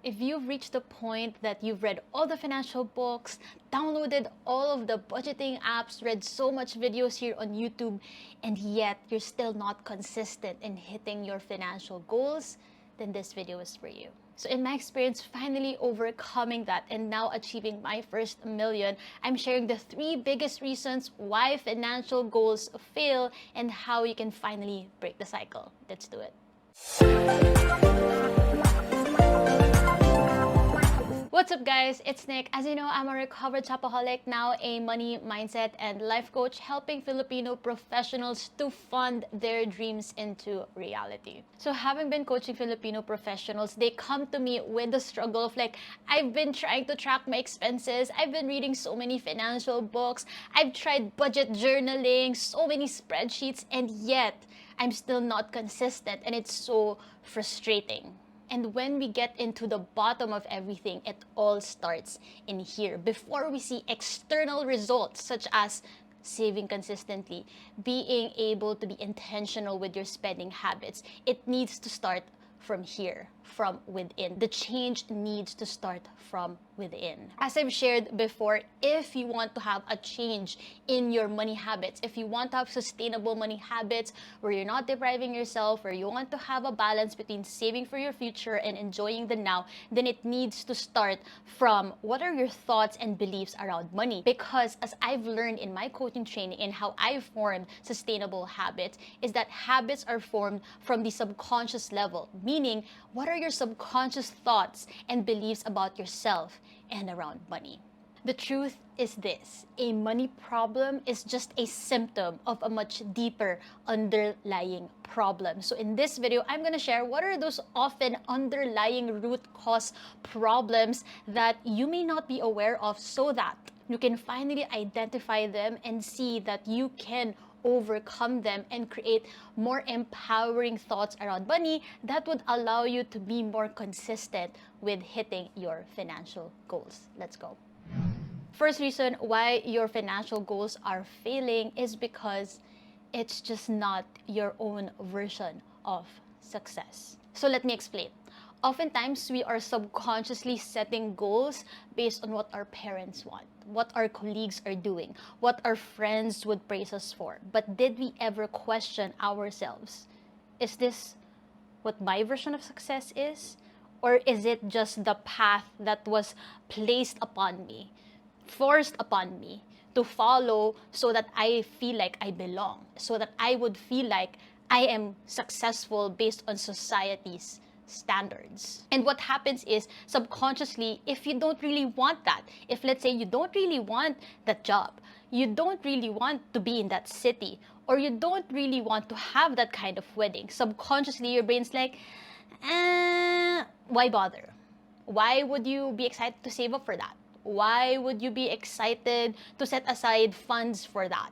If you've reached the point that you've read all the financial books, downloaded all of the budgeting apps, read so much videos here on YouTube, and yet you're still not consistent in hitting your financial goals, then this video is for you. So in my experience, finally overcoming that and now achieving my first million, I'm sharing the 3 biggest reasons why financial goals fail and how you can finally break the cycle. Let's do it. What's up guys, it's Nick. As you know, I'm a recovered shopaholic, now a money, mindset, and life coach helping Filipino professionals to fund their dreams into reality. So having been coaching Filipino professionals, they come to me with the struggle of like, I've been trying to track my expenses, I've been reading so many financial books, I've tried budget journaling, so many spreadsheets, and yet I'm still not consistent, and it's so frustrating. And when we get into the bottom of everything, it all starts in here. Before we see external results, such as saving consistently, being able to be intentional with your spending habits, it needs to start from here, from within. The change needs to start from within. As I've shared before, if you want to have a change in your money habits, if you want to have sustainable money habits where you're not depriving yourself, where you want to have a balance between saving for your future and enjoying the now, then it needs to start from what are your thoughts and beliefs around money. Because as I've learned in my coaching training and how I've formed sustainable habits, is that habits are formed from the subconscious level, meaning what are your subconscious thoughts and beliefs about yourself and around money. The truth is this: a money problem is just a symptom of a much deeper underlying problem. So in this video, I'm going to share what are those often underlying root cause problems that you may not be aware of, so that you can finally identify them and see that you can overcome them and create more empowering thoughts around money that would allow you to be more consistent with hitting your financial goals. Let's go. First reason why your financial goals are failing is because it's just not your own version of success. So let me explain. Oftentimes, we are subconsciously setting goals based on what our parents want, what our colleagues are doing, what our friends would praise us for. But did we ever question ourselves? Is this what my version of success is? Or is it just the path that was placed upon me, forced upon me to follow so that I feel like I belong, so that I would feel like I am successful based on society's standards? And what happens is, subconsciously, if you don't really want that, if let's say you don't really want that job, you don't really want to be in that city, or you don't really want to have that kind of wedding, subconsciously your brain's like, why bother? Why would you be excited to save up for that? Why would you be excited to set aside funds for that,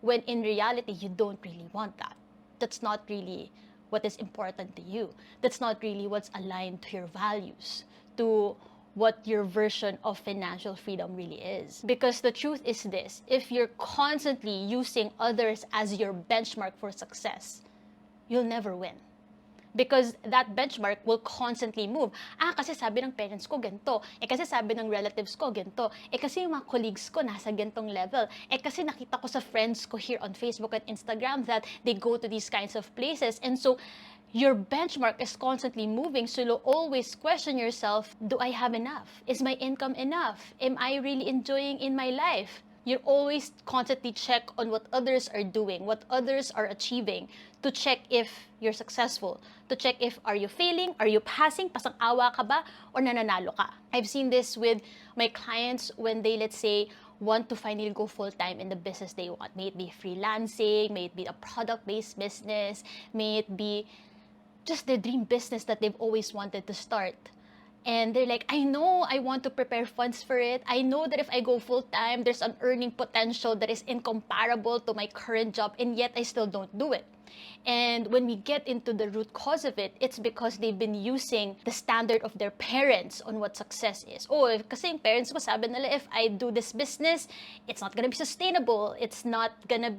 when in reality you don't really want that? That's not really what is important to you. That's not really what's aligned to your values, to what your version of financial freedom really is. Because the truth is this: if you're constantly using others as your benchmark for success, you'll never win. Because that benchmark will constantly move. Kasi sabi ng parents ko ganito. Kasi sabi ng relatives ko ganito. Kasi yung mga colleagues ko nasa gantong level. Kasi nakita ko sa friends ko here on Facebook and Instagram that they go to these kinds of places. And so, your benchmark is constantly moving, so you'll always question yourself, do I have enough? Is my income enough? Am I really enjoying in my life? You always constantly check on what others are doing, what others are achieving, to check if you're successful, to check if are you failing, are you passing, pasang-awa ka ba, or nananalo ka. I've seen this with my clients when they, let's say, want to finally go full-time in the business they want. May it be freelancing, may it be a product-based business, may it be just their dream business that they've always wanted to start. And they're like, I know I want to prepare funds for it. I know that if I go full-time, there's an earning potential that is incomparable to my current job, and yet I still don't do it. And when we get into the root cause of it, it's because they've been using the standard of their parents on what success is. Kasi yung parents ko sabi nila, if I do this business, it's not gonna be sustainable. It's not gonna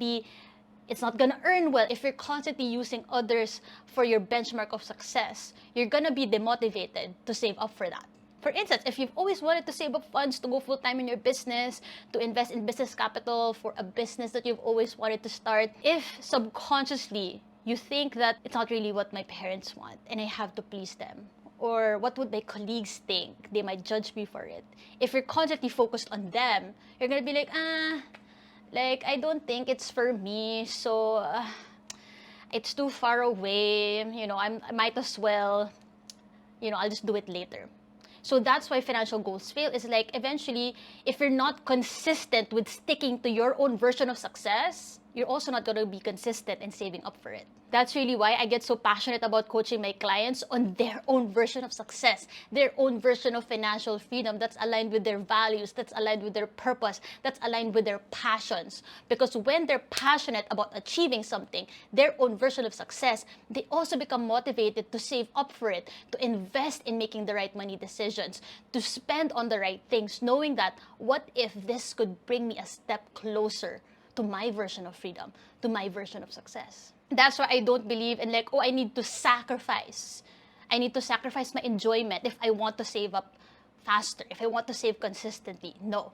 earn well. If you're constantly using others for your benchmark of success, you're gonna be demotivated to save up for that. For instance, if you've always wanted to save up funds to go full-time in your business, to invest in business capital for a business that you've always wanted to start, if subconsciously you think that it's not really what my parents want and I have to please them, or what would my colleagues think? They might judge me for it. If you're constantly focused on them, you're gonna be like, I don't think it's for me, so it's too far away, I might as well, I'll just do it later. So that's why financial goals fail, is like eventually, if you're not consistent with sticking to your own version of success, you're also not going to be consistent in saving up for it. That's really why I get so passionate about coaching my clients on their own version of success, their own version of financial freedom that's aligned with their values, that's aligned with their purpose, that's aligned with their passions. Because when they're passionate about achieving something, their own version of success, they also become motivated to save up for it, to invest in making the right money decisions, to spend on the right things, knowing that what if this could bring me a step closer to my version of freedom, to my version of success. That's why I don't believe in I need to sacrifice. I need to sacrifice my enjoyment if I want to save up faster, if I want to save consistently. No.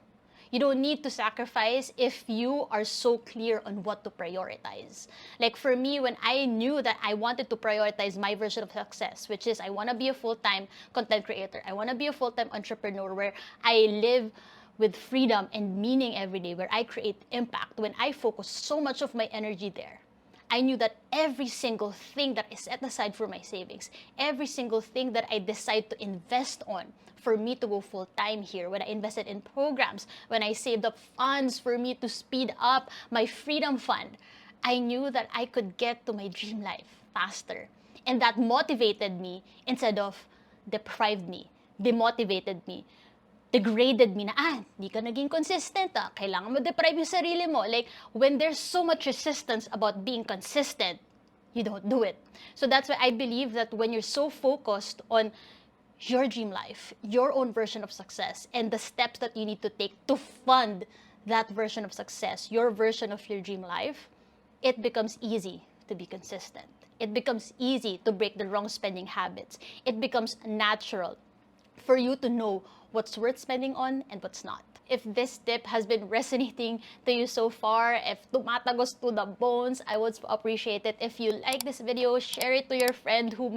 You don't need to sacrifice if you are so clear on what to prioritize. Like for me, when I knew that I wanted to prioritize my version of success, which is I want to be a full-time content creator, I want to be a full-time entrepreneur where I live with freedom and meaning every day, where I create impact, when I focus so much of my energy there, I knew that every single thing that I set aside for my savings, every single thing that I decide to invest on for me to go full-time here, when I invested in programs, when I saved up funds for me to speed up my freedom fund, I knew that I could get to my dream life faster. And that motivated me instead of deprived me, demotivated me, degraded me na, di ka naging consistent, kailangan mo deprive yung sarili mo. Like, when there's so much resistance about being consistent, you don't do it. So that's why I believe that when you're so focused on your dream life, your own version of success, and the steps that you need to take to fund that version of success, your version of your dream life, it becomes easy to be consistent. It becomes easy to break the wrong spending habits. It becomes natural for you to know what's worth spending on and what's not. If this tip has been resonating to you so far, if tumatagos to the bones, I would appreciate it if you like this video, share it to your friend who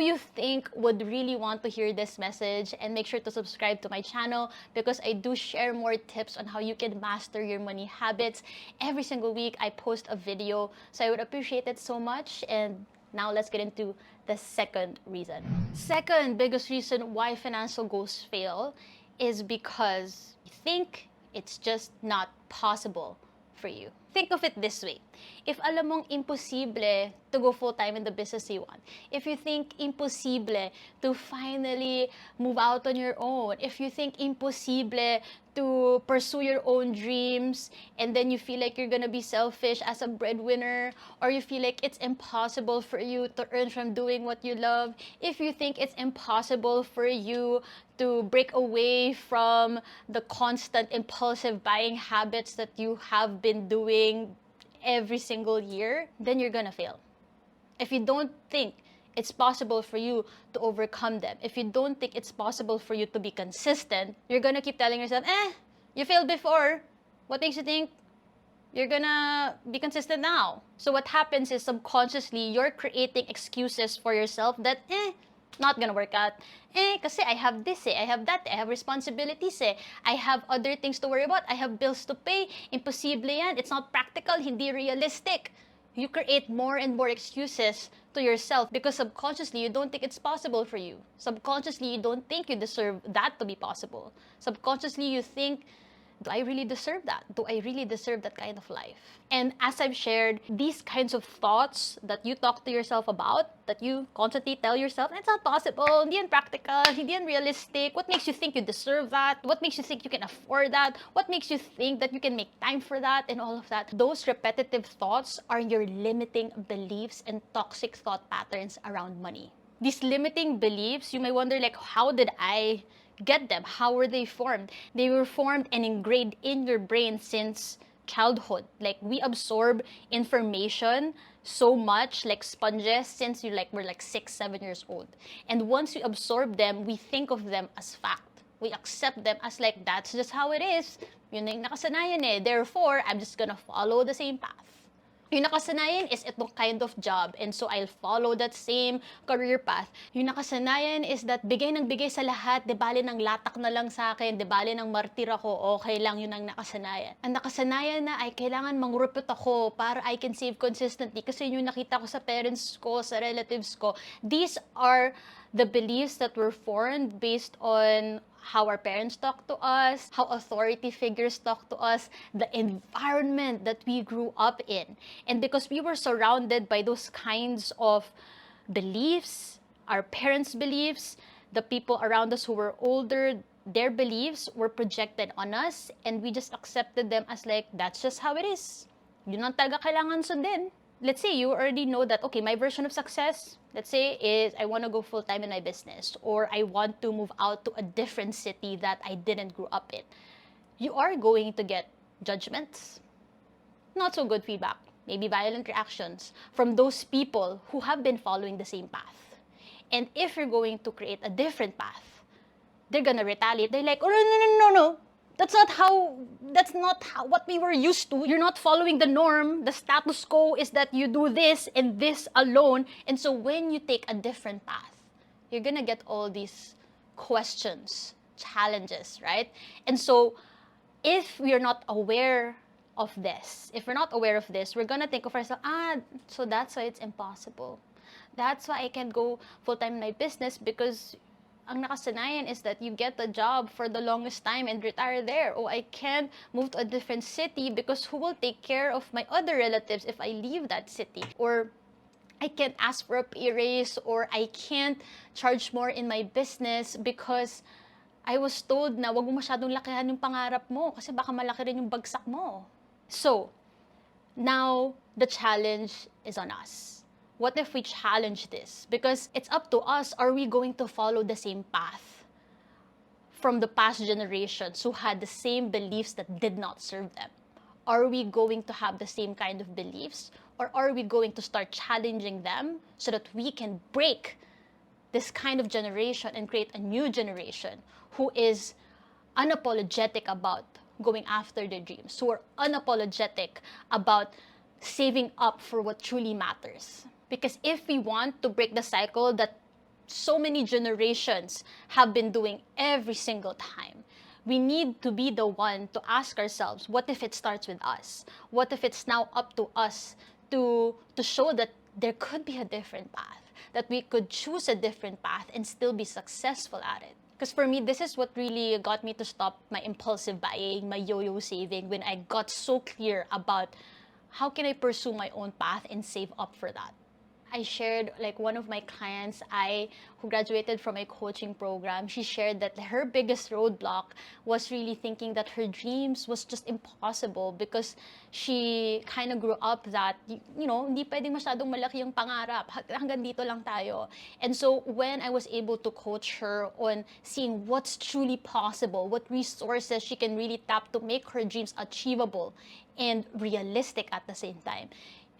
you think would really want to hear this message, and make sure to subscribe to my channel because I do share more tips on how you can master your money habits. Every single week I post a video, so I would appreciate it so much. And now let's get into the second reason. Second biggest reason why financial goals fail is because you think it's just not possible for you. Think of it this way. If alam mong imposible to go full-time in the business you want, if you think imposible to finally move out on your own, if you think imposible to pursue your own dreams, and then you feel like you're gonna be selfish as a breadwinner, or you feel like it's impossible for you to earn from doing what you love, if you think it's impossible for you to break away from the constant impulsive buying habits that you have been doing every single year, then you're gonna fail. If you don't think it's possible for you to overcome them, if you don't think it's possible for you to be consistent, you're gonna keep telling yourself, you failed before. What makes you think you're gonna be consistent now? So what happens is subconsciously, you're creating excuses for yourself that, not gonna work out. Kasi I have this, I have that, I have responsibilities, I have other things to worry about, I have bills to pay, imposible yan, it's not practical, hindi realistic. You create more and more excuses to yourself because subconsciously you don't think it's possible for you. Subconsciously you don't think you deserve that to be possible. Subconsciously you think, do I really deserve that? Do I really deserve that kind of life? And as I've shared, these kinds of thoughts that you talk to yourself about, that you constantly tell yourself, it's not possible, hindi yan practical, hindi yan realistic. What makes you think you deserve that? What makes you think you can afford that? What makes you think that you can make time for that? And all of that. Those repetitive thoughts are your limiting beliefs and toxic thought patterns around money. These limiting beliefs, you may wonder, how did I get them? How were they formed? They were formed and ingrained in your brain since childhood. Like, we absorb information so much like sponges since we're like 6, 7 years old. And once we absorb them, we think of them as fact. We accept them as like, that's just how it is. Yun na yung nakasanayan eh. Therefore, I'm just gonna follow the same path. Yung nakasanayan is itong kind of job, and so I'll follow that same career path. Yung nakasanayan is that bigay ng bigay sa lahat, de bale ng latak na lang sa akin, de bale ng martir ako, okay lang, yun ang nakasanayan. Ang nakasanayan na ay kailangan mangrupit ako para I can save consistently kasi yun yung nakita ko sa parents ko, sa relatives ko. These are the beliefs that were formed based on how our parents talk to us, how authority figures talk to us, the environment that we grew up in. And because we were surrounded by those kinds of beliefs, our parents' beliefs, the people around us who were older, their beliefs were projected on us, and we just accepted them as like, that's just how it is. Yun ang talaga kailangan sundin. Let's say you already know that, okay, my version of success, let's say, is I want to go full-time in my business, or I want to move out to a different city that I didn't grow up in. You are going to get judgments, not so good feedback, maybe violent reactions from those people who have been following the same path. And if you're going to create a different path, they're gonna retaliate. They're like, oh, no. That's not how what we were used to. You're not following the norm. The status quo is that you do this and this alone. And so when you take a different path, you're gonna get all these questions, challenges, right? And so if we are not aware of this, we're gonna think of ourselves, so that's why it's impossible. That's why I can't go full-time in my business, because ang nakasanayan is that you get a job for the longest time and retire there. Oh, I can't move to a different city because who will take care of my other relatives if I leave that city? Or I can't ask for a pay raise, or I can't charge more in my business because I was told na wag mo masyadong lakihan yung pangarap mo kasi baka malaki rin yung bagsak mo. So, now the challenge is on us. What if we challenge this? Because it's up to us, are we going to follow the same path from the past generations who had the same beliefs that did not serve them? Are we going to have the same kind of beliefs? Or are we going to start challenging them so that we can break this kind of generation and create a new generation who is unapologetic about going after their dreams, who are unapologetic about saving up for what truly matters? Because if we want to break the cycle that so many generations have been doing every single time, we need to be the one to ask ourselves, what if it starts with us? What if it's now up to us to show that there could be a different path, that we could choose a different path and still be successful at it? Because for me, this is what really got me to stop my impulsive buying, my yo-yo saving, when I got so clear about how can I pursue my own path and save up for that. I shared, like, one of my clients, who graduated from a coaching program, she shared that her biggest roadblock was really thinking that her dreams was just impossible because she kind of grew up that, hindi pwedeng masyadong malaki yung pangarap. Hanggang dito lang tayo. And so when I was able to coach her on seeing what's truly possible, what resources she can really tap to make her dreams achievable and realistic at the same time,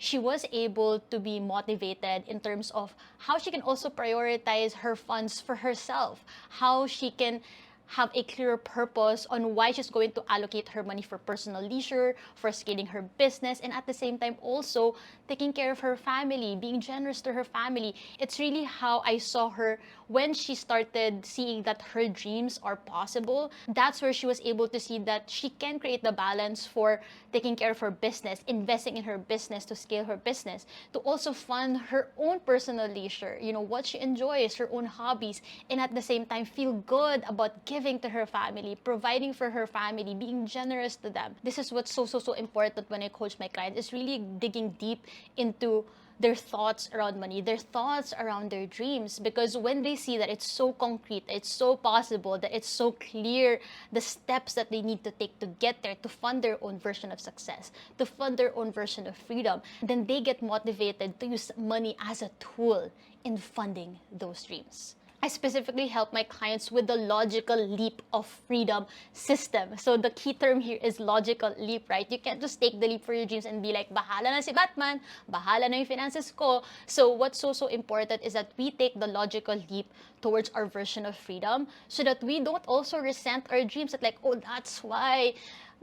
she was able to be motivated in terms of how she can also prioritize her funds for herself, how she can have a clearer purpose on why she's going to allocate her money for personal leisure, for scaling her business, and at the same time also taking care of her family, being generous to her family. It's really how I saw her when she started seeing that her dreams are possible. That's where she was able to see that she can create the balance for taking care of her business, investing in her business to scale her business, to also fund her own personal leisure, what she enjoys, her own hobbies, and at the same time feel good about giving to her family, providing for her family, being generous to them. This is what's so important when I coach my clients, is really digging deep into their thoughts around money, their thoughts around their dreams. Because when they see that it's so concrete, it's so possible, that it's so clear, the steps that they need to take to get there, to fund their own version of success, to fund their own version of freedom, then they get motivated to use money as a tool in funding those dreams. I specifically help my clients with the logical leap of freedom system. So the key term here is logical leap, right? You can't just take the leap for your dreams and be like, bahala na si Batman, bahala na yung finances ko. So what's so important is that we take the logical leap towards our version of freedom so that we don't also resent our dreams that like, oh, that's why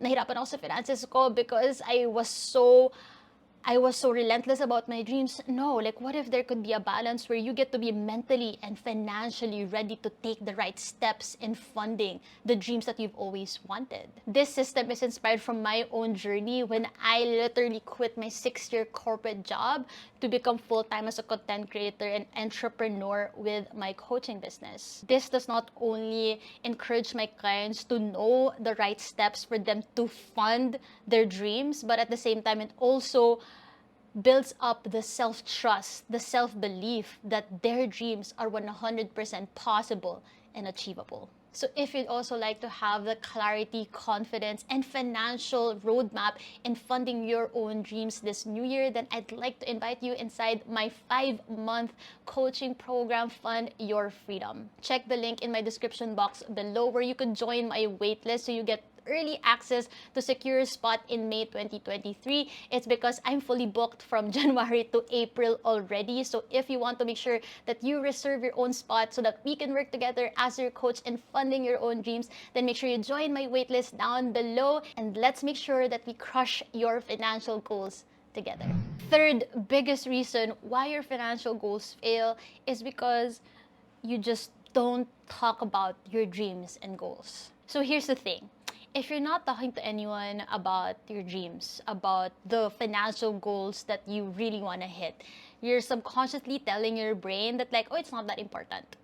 nahirapan ako sa finances ko because I was so relentless about my dreams. No, like what if there could be a balance where you get to be mentally and financially ready to take the right steps in funding the dreams that you've always wanted? This system is inspired from my own journey when I literally quit my 6-year corporate job to become full-time as a content creator and entrepreneur with my coaching business. This does not only encourage my clients to know the right steps for them to fund their dreams, but at the same time, it also builds up the self-trust, the self-belief that their dreams are 100% possible and achievable. So if you'd also like to have the clarity, confidence, and financial roadmap in funding your own dreams this new year, then I'd like to invite you inside my 5-month coaching program, Fund Your Freedom. Check the link in my description box below where you can join my waitlist so you get early access to secure a spot in May 2023. It's because I'm fully booked from January to April already. So if you want to make sure that you reserve your own spot so that we can work together as your coach in funding your own dreams, then make sure you join my waitlist down below and let's make sure that we crush your financial goals together. Third biggest reason why your financial goals fail is because you just don't talk about your dreams and goals. So here's the thing. If you're not talking to anyone about your dreams, about the financial goals that you really want to hit, you're subconsciously telling your brain that like, oh, it's not that important.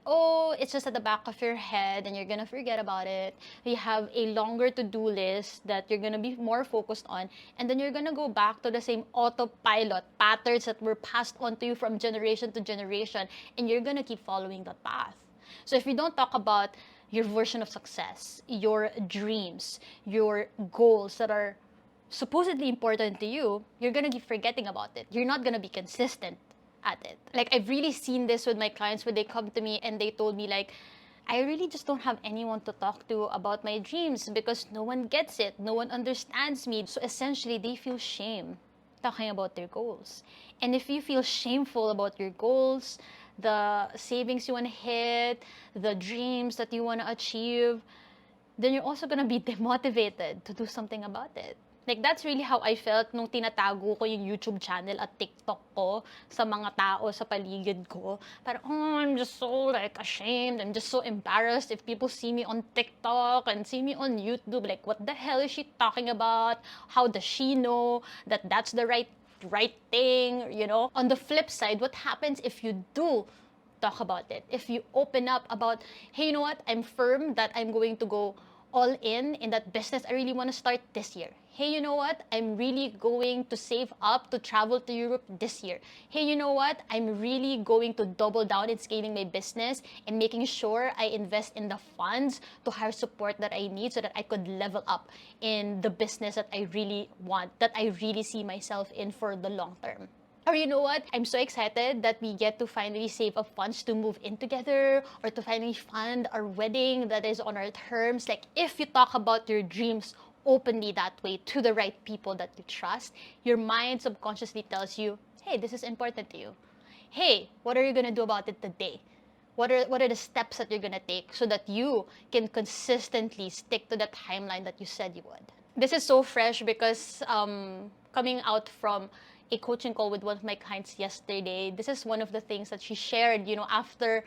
Oh, it's just at the back of your head and you're gonna forget about it. You have a longer to-do list that you're gonna be more focused on, and then you're gonna go back to the same autopilot patterns that were passed on to you from generation to generation, and you're gonna keep following that path. So if you don't talk about your version of success, your dreams, your goals that are supposedly important to you, you're gonna keep forgetting about it. You're not gonna be consistent at it. Like, I've really seen this with my clients when they come to me and they told me like, I really just don't have anyone to talk to about my dreams because no one gets it, no one understands me. So essentially, they feel shame talking about their goals. And if you feel shameful about your goals, the savings you want to hit, the dreams that you want to achieve, then you're also gonna be demotivated to do something about it. Like, that's really how I felt nung tinatago ko yung YouTube channel at TikTok ko sa mga tao sa paligid ko. Parang, oh, I'm just so like ashamed. I'm just so embarrassed if people see me on TikTok and see me on YouTube. Like, what the hell is she talking about? How does she know that that's the right thing, you know? On the flip side, what happens if you do talk about it? If you open up about, hey, you know what? I'm firm that I'm going to go all in that business I really want to start this year. Hey, you know what? I'm really going to save up to travel to Europe this year. Hey, you know what? I'm really going to double down in scaling my business and making sure I invest in the funds to hire support that I need so that I could level up in the business that I really want, that I really see myself in for the long term. Or you know what? I'm so excited that we get to finally save up funds to move in together or to finally fund our wedding that is on our terms. Like, if you talk about your dreams openly that way to the right people that you trust, your mind subconsciously tells you, hey, this is important to you. Hey, what are you gonna do about it today? What are the steps that you're gonna take so that you can consistently stick to the timeline that you said you would? This is so fresh because coming out from a coaching call with one of my clients yesterday, this is one of the things that she shared, you know, after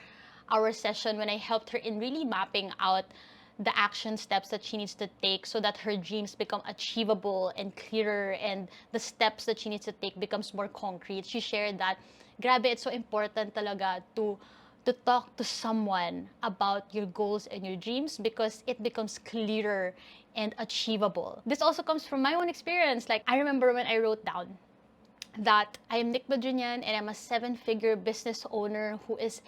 our session when I helped her in really mapping out the action steps that she needs to take so that her dreams become achievable and clearer and the steps that she needs to take becomes more concrete. She shared that, grabe, it's so important talaga to talk to someone about your goals and your dreams because it becomes clearer and achievable. This also comes from my own experience. Like, I remember when I wrote down that I am Nik Madriñan and I'm a 7-figure business owner who is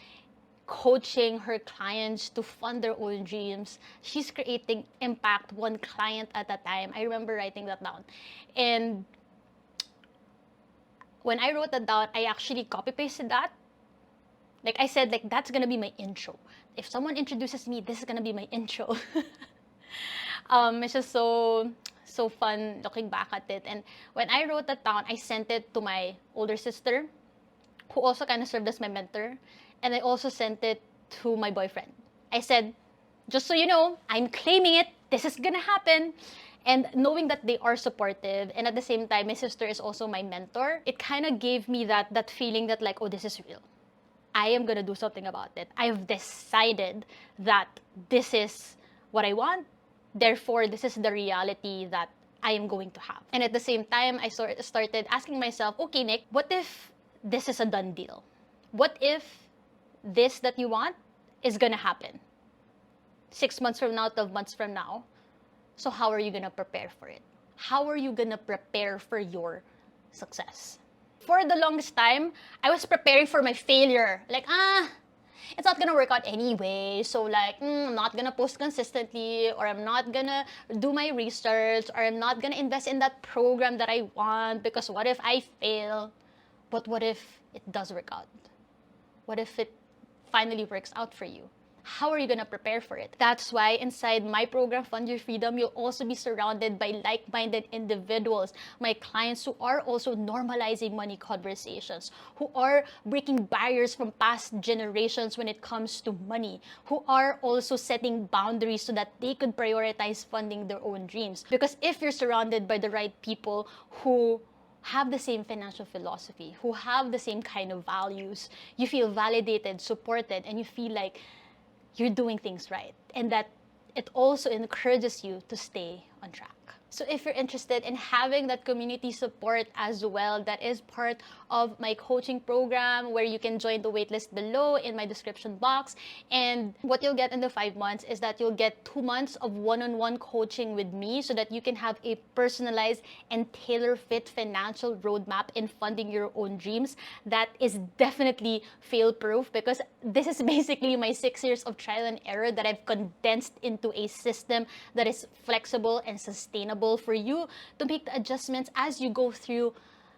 coaching her clients to fund their own dreams. She's creating impact one client at a time. I remember writing that down. And when I wrote that down, I actually copy-pasted that Like I said, like that's gonna be my intro. If someone introduces me, this is gonna be my intro. It's just so fun looking back at it. And when I wrote that down, I sent it to my older sister, who also kind of served as my mentor, and I also sent it to my boyfriend. I said, just so you know, I'm claiming it. This is gonna happen. And knowing that they are supportive, and at the same time, my sister is also my mentor, it kind of gave me that feeling that like, oh, this is real. I am gonna do something about it. I've decided that this is what I want. Therefore, this is the reality that I am going to have. And at the same time, I started asking myself, okay, Nick, what if this is a done deal? What if this that you want is gonna happen 6 months from now, 12 months from now? So how are you gonna prepare for it? How are you gonna prepare for your success? For the longest time, I was preparing for my failure. Like, it's not gonna work out anyway. So like, I'm not gonna post consistently, or I'm not gonna do my research, or I'm not gonna invest in that program that I want because what if I fail? But what if it does work out? What if it finally works out for you? How are you gonna prepare for it? That's why inside my program, Fund Your Freedom, you'll also be surrounded by like-minded individuals, my clients who are also normalizing money conversations, who are breaking barriers from past generations when it comes to money, who are also setting boundaries so that they could prioritize funding their own dreams. Because if you're surrounded by the right people who have the same financial philosophy, who have the same kind of values, you feel validated, supported, and you feel like you're doing things right, and that it also encourages you to stay on track. So if you're interested in having that community support as well, that is part of my coaching program, where you can join the waitlist below in my description box. And what you'll get in the 5 months is that you'll get 2 months of one-on-one coaching with me so that you can have a personalized and tailor-fit financial roadmap in funding your own dreams that is definitely fail-proof, because this is basically my 6 years of trial and error that I've condensed into a system that is flexible and sustainable for you to make the adjustments as you go through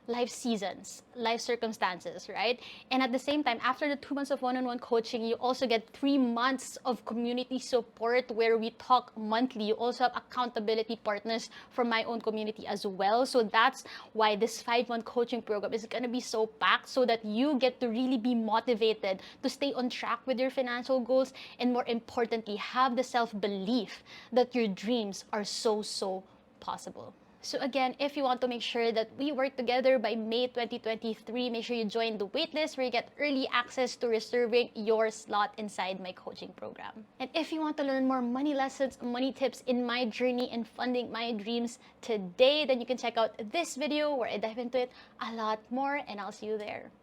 life seasons, life circumstances, right? And at the same time, after the 2 months of one-on-one coaching, you also get 3 months of community support where we talk monthly. You also have accountability partners from my own community as well. So that's why this 5-month coaching program is gonna be so packed, so that you get to really be motivated to stay on track with your financial goals, and more importantly, have the self-belief that your dreams are so possible. So again, if you want to make sure that we work together by May 2023, make sure you join the waitlist where you get early access to reserving your slot inside my coaching program. And if you want to learn more money lessons, money tips in my journey in funding my dreams today, then you can check out this video where I dive into it a lot more, and I'll see you there.